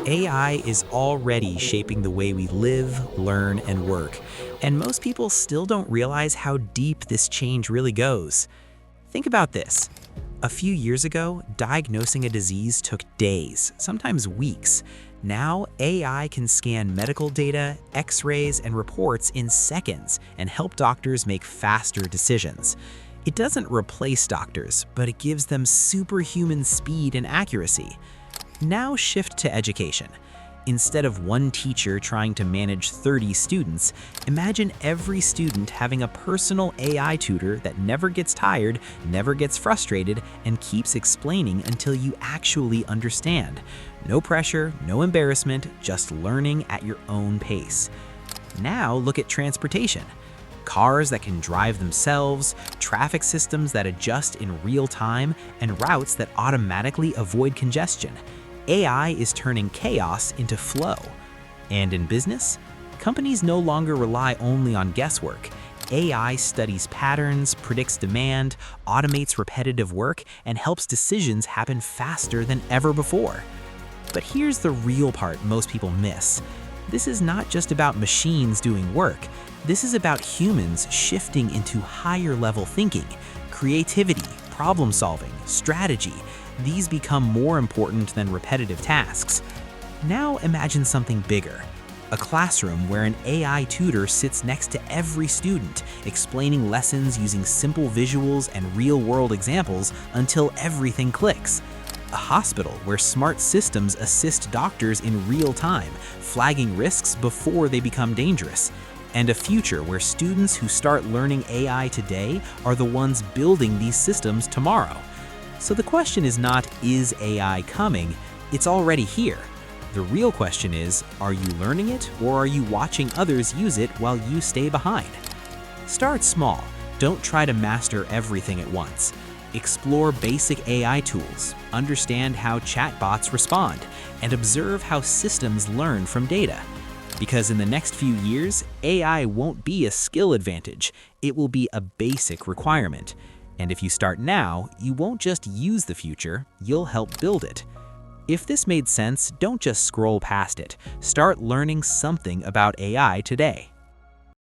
AI is already shaping the way we live, learn, and work, and most people still don't realize how deep this change really goes. Think about this. A few years ago, diagnosing a disease took days, sometimes weeks. Now, AI can scan medical data, x-rays, and reports in seconds and help doctors make faster decisions. It doesn't replace doctors, but it gives them superhuman speed and accuracy. Now shift to education. Instead of one teacher trying to manage 30 students, imagine every student having a personal AI tutor that never gets tired, never gets frustrated, and keeps explaining until you actually understand. No pressure, no embarrassment, just learning at your own pace. Now look at transportation. Cars that can drive themselves, traffic systems that adjust in real time, and routes that automatically avoid congestion. AI is turning chaos into flow. And in business, companies no longer rely only on guesswork. AI studies patterns, predicts demand, automates repetitive work, and helps decisions happen faster than ever before. But here's the real part most people miss. This is not just about machines doing work. This is about humans shifting into higher-level thinking, creativity, problem-solving, strategy. These become more important than repetitive tasks. Now imagine something bigger. A classroom where an AI tutor sits next to every student, explaining lessons using simple visuals and real-world examples until everything clicks. A hospital where smart systems assist doctors in real time, flagging risks before they become dangerous. And a future where students who start learning AI today are the ones building these systems tomorrow. So the question is not, is AI coming? It's already here. The real question is, are you learning it or are you watching others use it while you stay behind? Start small. Don't try to master everything at once. Explore basic AI tools, understand how chatbots respond, and observe how systems learn from data. Because in the next few years, AI won't be a skill advantage, it will be a basic requirement. And if you start now, you won't just use the future, you'll help build it. If this made sense, don't just scroll past it. Start learning something about AI today.